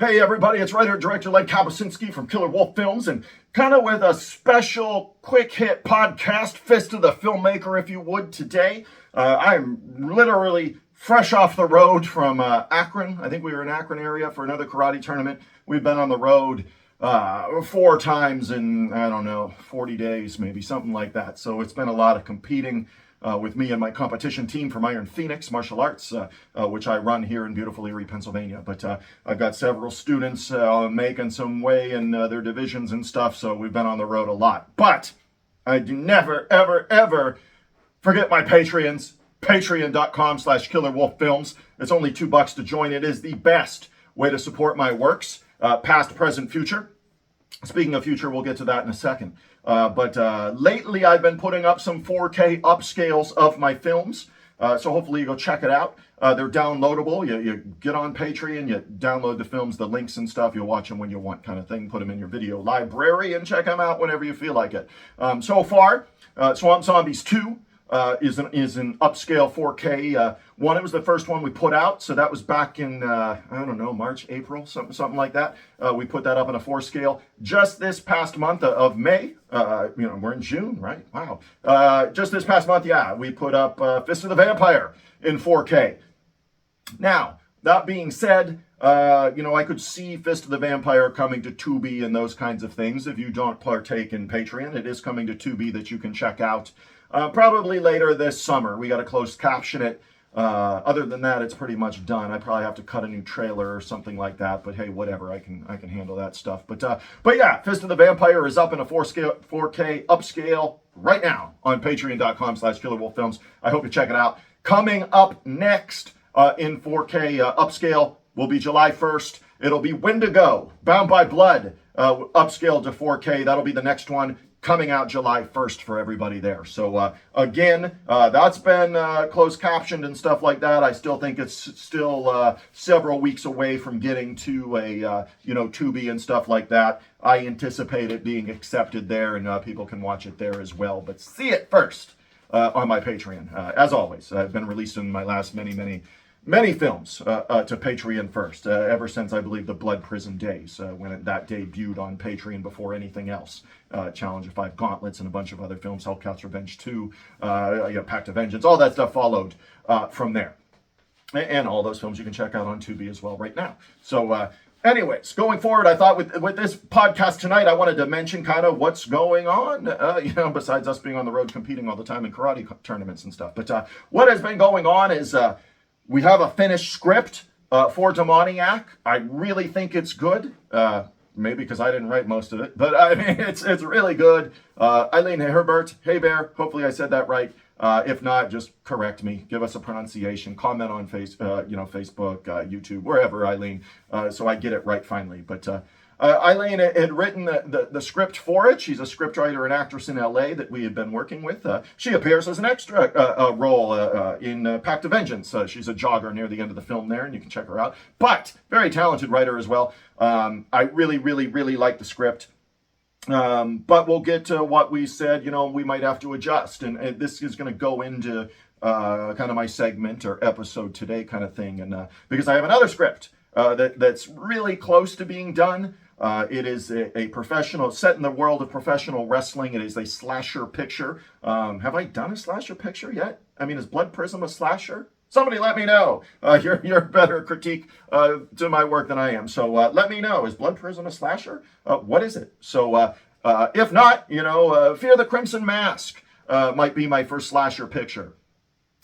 Hey everybody, it's writer-director Len Kabasinski from Killer Wolf Films, and kind of with a special quick hit podcast, Fist of the Filmmaker, if you would, today. I'm literally fresh off the road from Akron. I think we were in Akron area for another karate tournament. We've been on the road 4 times in, 40 days, maybe, something like that. So it's been a lot of competing with me and my competition team from Iron Phoenix Martial Arts, which I run here in beautiful Erie, Pennsylvania. But I've got several students making some way in their divisions and stuff, so we've been on the road a lot. But I do never, ever, ever forget my Patreons. Patreon.com/KillerWolfFilms. It's only $2 to join. It is the best way to support my works, past, present, future. Speaking of future, we'll get to that in a second. But lately I've been putting up some 4K upscales of my films. So hopefully you go check it out. They're downloadable. You get on Patreon, you download the films, the links and stuff. You'll watch them when you want, kind of thing. Put them in your video library and check them out whenever you feel like it. So far, Swamp Zombies 2 is an upscale 4K one. It was the first one we put out, so that was back in March, April, something like that. We put that up in a 4 scale just this past month of May. We're in June, right? Wow. Just this past month, we put up Fist of the Vampire in 4K. Now, that being said, I could see Fist of the Vampire coming to Tubi and those kinds of things. If you don't partake in Patreon, it is coming to Tubi that you can check out. Probably later this summer. We got to closed caption it. Other than that, it's pretty much done. I probably have to cut a new trailer or something like that. But hey, whatever. I can handle that stuff. But yeah, Fist of the Vampire is up in a 4K upscale right now on Patreon.com/KillerWolfFilms. I hope you check it out. Coming up next in 4K upscale will be July 1st. It'll be Wendigo, Bound by Blood, upscale to 4K. That'll be the next one, coming out July 1st for everybody there. So again, that's been closed captioned and stuff like that. I still think it's still several weeks away from getting to a Tubi and stuff like that. I anticipate it being accepted there, and people can watch it there as well. But see it first on my Patreon. As always, I've been releasing my last many films to Patreon first, ever since, I believe, the Blood Prison days, when that debuted on Patreon before anything else. Challenge of 5 Gauntlets and a bunch of other films, Hellcat's Revenge 2, Pact of Vengeance, all that stuff followed from there. And all those films you can check out on Tubi as well right now. So anyways, going forward, I thought with this podcast tonight, I wanted to mention kind of what's going on, besides us being on the road competing all the time in karate tournaments and stuff. But what has been going on is we have a finished script for Demoniac. I really think it's good. Maybe because I didn't write most of it, but I mean, it's really good. Eileen Herbert, hey Bear, hopefully I said that right. If not, just correct me, give us a pronunciation, comment on Facebook, YouTube, wherever, Eileen, so I get it right finally. But Eileen had written the script for it. She's a scriptwriter and actress in LA that we had been working with. She appears as an extra role in Pact of Vengeance. She's a jogger near the end of the film there, and you can check her out. But very talented writer as well. I really, really, really like the script. But we'll get to what we said, we might have to adjust. And this is going to go into kind of my segment or episode today kind of thing. And because I have another script that's really close to being done. It is a professional, set in the world of professional wrestling. It is a slasher picture. Have I done a slasher picture yet? I mean, is Blood Prism a slasher? Somebody let me know. You're better critique to my work than I am. So let me know. Is Blood Prism a slasher? What is it? So if not, Fear the Crimson Mask might be my first slasher picture.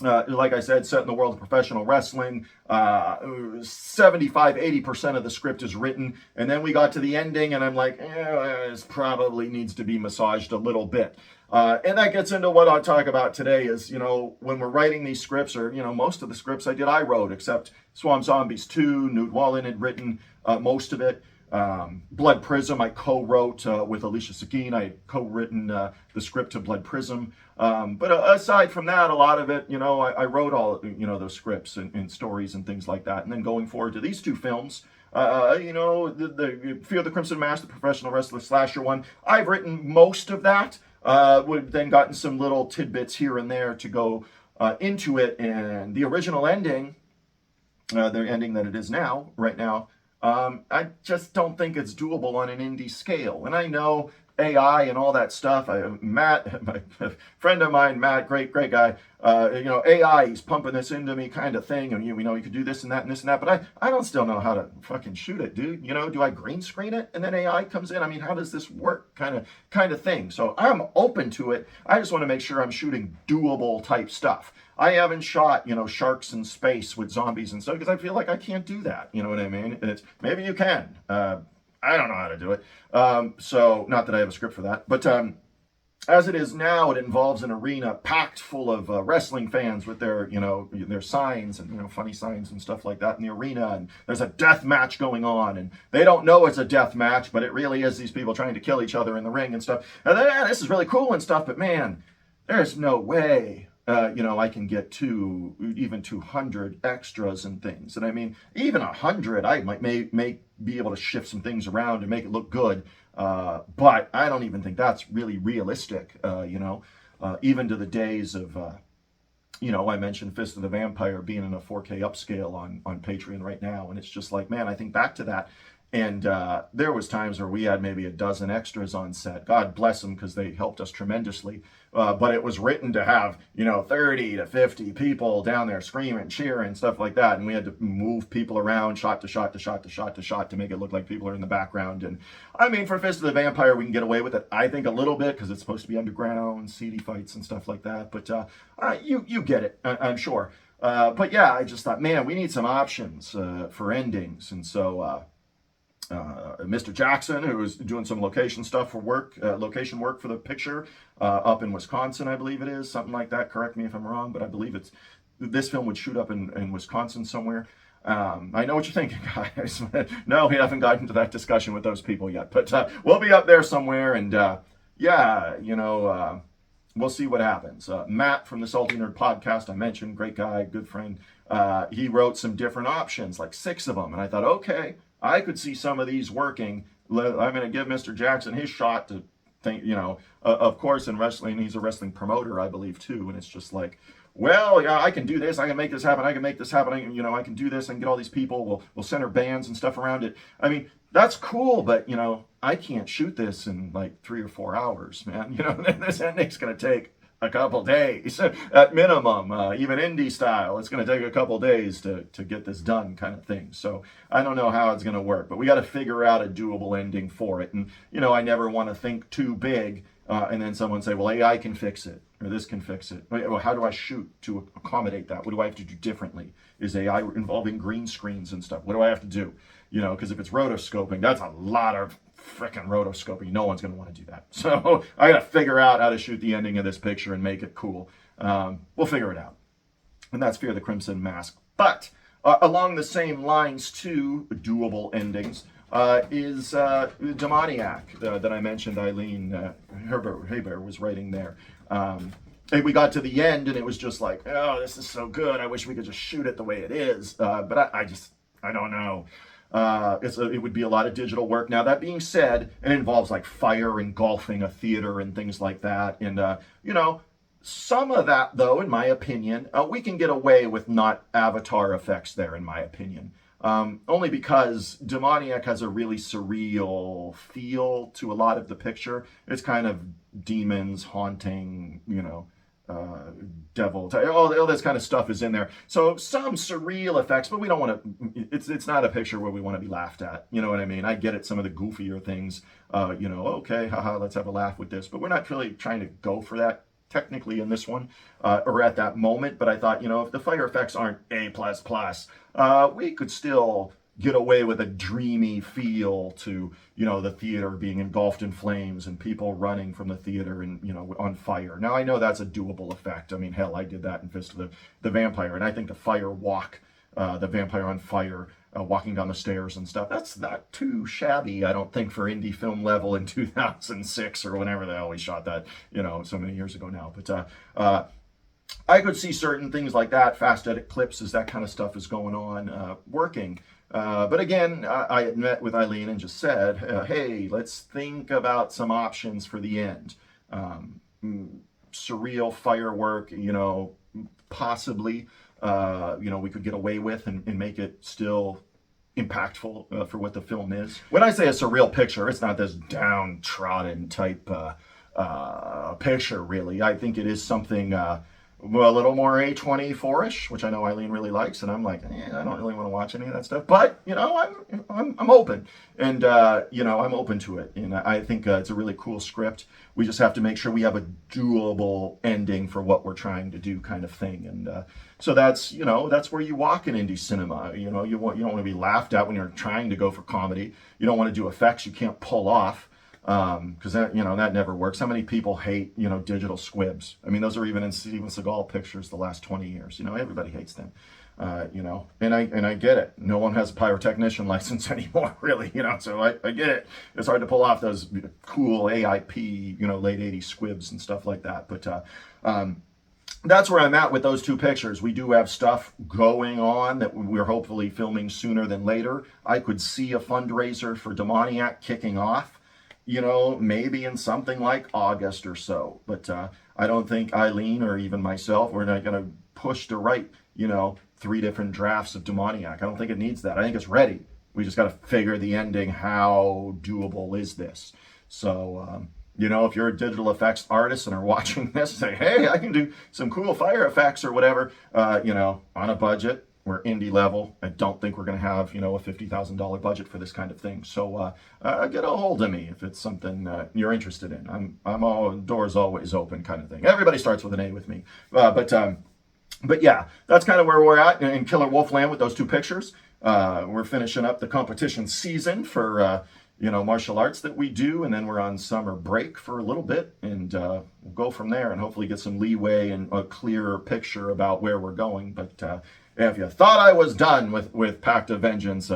Like I said, set in the world of professional wrestling. 75-80% of the script is written. And then we got to the ending and I'm like, this probably needs to be massaged a little bit. And that gets into what I'll talk about today is, when we're writing these scripts, or, most of the scripts I wrote, except Swamp Zombies 2, Newt Wallen had written most of it. Blood Prism, I co-wrote with Alicia Seguin. I had co-written the script to Blood Prism. But aside from that, a lot of it, I wrote all, those scripts and stories and things like that. And then going forward to these 2 films, the Fear the Crimson Mask, the professional wrestler slasher one, I've written most of that. We've then gotten some little tidbits here and there to go into it. And the original ending, the ending that it is now, right now, I just don't think it's doable on an indie scale. And I know AI and all that stuff. Matt, my friend of mine, Matt, great guy. AI, he's pumping this into me, kind of thing. And you could do this and that and this and that. But I don't still know how to fucking shoot it, dude. Do I green screen it and then AI comes in? I mean, how does this work? Kind of thing. So I'm open to it. I just want to make sure I'm shooting doable type stuff. I haven't shot, sharks in space with zombies and stuff because I feel like I can't do that. You know what I mean? And maybe you can. I don't know how to do it. So not that I have a script for that, but as it is now, it involves an arena packed full of wrestling fans with their signs and funny signs and stuff like that in the arena. And there's a death match going on, and they don't know it's a death match, but it really is these people trying to kill each other in the ring and stuff. And then, this is really cool and stuff, but man, there's no way. I can get even 200 extras and things. And I mean, even 100, I may be able to shift some things around and make it look good. But I don't even think that's really realistic, even to the days of, I mentioned Fist of the Vampire being in a 4K upscale on Patreon right now. And it's just like, man, I think back to that. And there was times where we had maybe a dozen extras on set. God bless them because they helped us tremendously. But it was written to have, 30 to 50 people down there screaming, cheering, stuff like that. And we had to move people around, shot to shot to shot to shot to shot to make it look like people are in the background. And I mean, for Fist of the Vampire, we can get away with it, I think, a little bit because it's supposed to be underground, seedy fights and stuff like that. But you get it, I'm sure. But yeah, I just thought, man, we need some options for endings. And so... Mr. Jackson, who was doing some location stuff for location work for the picture up in Wisconsin, I believe it is, something like that. Correct me if I'm wrong, but I believe this film would shoot up in Wisconsin somewhere. I know what you're thinking, guys. No, we haven't gotten to that discussion with those people yet, but we'll be up there somewhere, and we'll see what happens. Matt from the Salty Nerd podcast, I mentioned, great guy, good friend. He wrote some different options, like 6 of them, and I thought, okay, I could see some of these working. I'm going to give Mr. Jackson his shot to think, of course, in wrestling, he's a wrestling promoter, I believe, too. And it's just like, well, yeah, I can do this. I can make this happen. I can make this happen. I can do this. I can get all these people. We'll center bands and stuff around it. I mean, that's cool, but, I can't shoot this in like 3 or 4 hours, man. This ending's going to take a couple days at minimum, even indie style. It's going to take a couple days to get this done, kind of thing. So I don't know how it's going to work, but we got to figure out a doable ending for it. And I never want to think too big and then someone say, well, AI can fix it or this can fix it. Well, how do I shoot to accommodate that? What do I have to do differently? Is AI involving green screens and stuff? What do I have to do? Because if it's rotoscoping, that's a lot of frickin' rotoscoping. No one's going to want to do that. So I got to figure out how to shoot the ending of this picture and make it cool. We'll figure it out. And that's Fear the Crimson Mask. But along the same lines, too, doable endings, is Demoniac that I mentioned. Eileen Haber was writing there. And we got to the end and it was just like, oh, this is so good. I wish we could just shoot it the way it is. But I don't know. It would be a lot of digital work. Now, that being said, it involves like fire engulfing a theater and things like that. And, some of that, though, in my opinion, we can get away with not Avatar effects there, in my opinion. Only because Demoniac has a really surreal feel to a lot of the picture. It's kind of demons haunting, devil, all this kind of stuff is in there. So some surreal effects, but we don't want to, it's not a picture where we want to be laughed at. You know what I mean? I get it, some of the goofier things, okay, haha, let's have a laugh with this. But we're not really trying to go for that technically in this one, or at that moment. But I thought, if the fire effects aren't A++, we could still get away with a dreamy feel to, the theater being engulfed in flames and people running from the theater and, on fire. Now, I know that's a doable effect. I mean, hell, I did that in Fist of the Vampire. And I think the fire walk, the vampire on fire, walking down the stairs and stuff, that's not too shabby, I don't think, for indie film level in 2006 or whenever the hell we shot that, so many years ago now. But I could see certain things like that, fast edit clips as that kind of stuff is going on, working. But again, I had met with Eileen and just said, hey, let's think about some options for the end. Surreal firework, possibly, we could get away with and make it still impactful for what the film is. When I say a surreal picture, it's not this downtrodden type picture, really. I think it is something a little more A24-ish, which I know Eileen really likes, and I'm like, I don't really want to watch any of that stuff. But I'm open, and I'm open to it, and I think it's a really cool script. We just have to make sure we have a doable ending for what we're trying to do, kind of thing. And so that's where you walk in indie cinema. You don't want to be laughed at when you're trying to go for comedy. You don't want to do effects you can't pull off. Because that never works. How many people hate digital squibs? I mean, those are even in Steven Seagal pictures the last 20 years. Everybody hates them. And I get it. No one has a pyrotechnician license anymore, really. So I get it. It's hard to pull off those cool AIP late 80s squibs and stuff like that. But that's where I'm at with those two pictures. We do have stuff going on that we're hopefully filming sooner than later. I could see a fundraiser for Demoniac kicking off, maybe in something like August or so. But I don't think Eileen or even myself, we're not going to push to write, 3 different drafts of Demoniac. I don't think it needs that. I think it's ready. We just got to figure the ending. How doable is this? So, if you're a digital effects artist and are watching this, say, hey, I can do some cool fire effects or whatever, on a budget. We're indie level. I don't think we're going to have, a $50,000 budget for this kind of thing. So get a hold of me if it's something you're interested in. I'm all doors always open, kind of thing. Everybody starts with an A with me. But yeah, that's kind of where we're at in Killer Wolfland with those two pictures. We're finishing up the competition season for martial arts that we do, and then we're on summer break for a little bit, and we'll go from there and hopefully get some leeway and a clearer picture about where we're going. But if you thought I was done with Pact of Vengeance,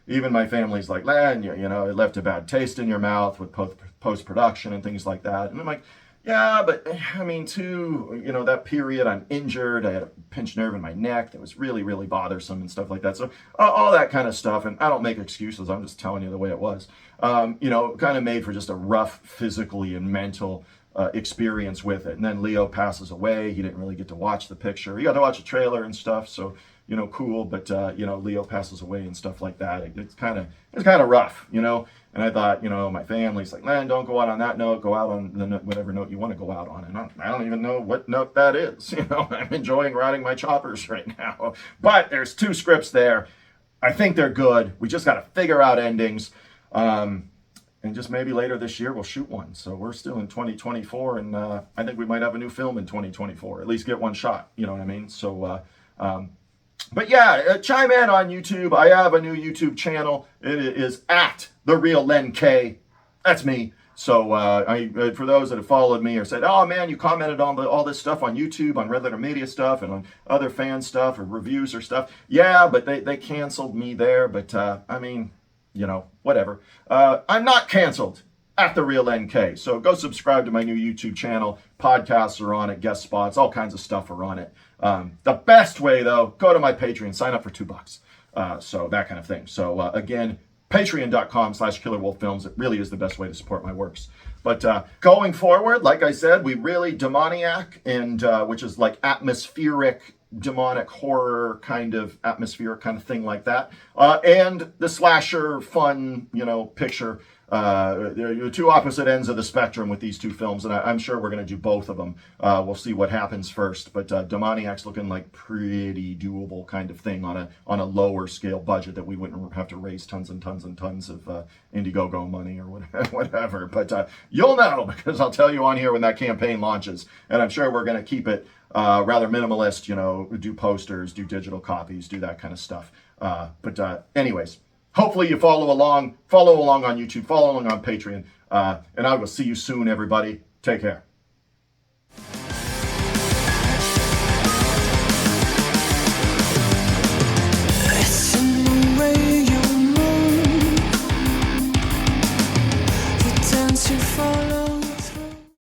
even my family's like, Len, it left a bad taste in your mouth with post-production and things like that. And I'm like, yeah, but I mean, too, that period, I'm injured. I had a pinched nerve in my neck that was really, really bothersome and stuff like that. So all that kind of stuff. And I don't make excuses. I'm just telling you the way it was. Kind of made for just a rough physically and mental experience with it. And then Leo passes away. He didn't really get to watch the picture. He got to watch the trailer and stuff. So, cool. But, Leo passes away and stuff like that. It's kind of rough, And I thought, my family's like, man, don't go out on that note. Go out on whatever note you want to go out on. And I don't even know what note that is. I'm enjoying riding my choppers right now. But there's 2 scripts there. I think they're good. We just got to figure out endings. And just maybe later this year we'll shoot one. So we're still in 2024, and I think we might have a new film in 2024. At least get one shot. You know what I mean? So, but yeah, chime in on YouTube. I have a new YouTube channel. It is at The Real Len K. That's me. So for those that have followed me or said, oh man, you commented on all this stuff on YouTube, on Red Letter Media stuff, and on other fan stuff or reviews or stuff. Yeah, but they canceled me there. But whatever. I'm not canceled at The Real NK. So go subscribe to my new YouTube channel. Podcasts are on it, guest spots, all kinds of stuff are on it. The best way, though, go to my Patreon, sign up for $2. So that kind of thing. So again, patreon.com/killerwolffilms. It really is the best way to support my works. But going forward, like I said, we really Demoniac, and which is like atmospheric, demonic horror kind of atmospheric kind of thing like that, and the slasher fun picture. They're 2 opposite ends of the spectrum with these 2 films, and I'm sure we're going to do both of them. We'll see what happens first, but Demoniac's looking like pretty doable kind of thing on a lower scale budget that we wouldn't have to raise tons and tons and tons of Indiegogo money or whatever. But you'll know, because I'll tell you on here when that campaign launches, and I'm sure we're going to keep it rather minimalist, do posters, do digital copies, do that kind of stuff. But anyways, hopefully you follow along on YouTube, follow along on Patreon, and I will see you soon, everybody. Take care.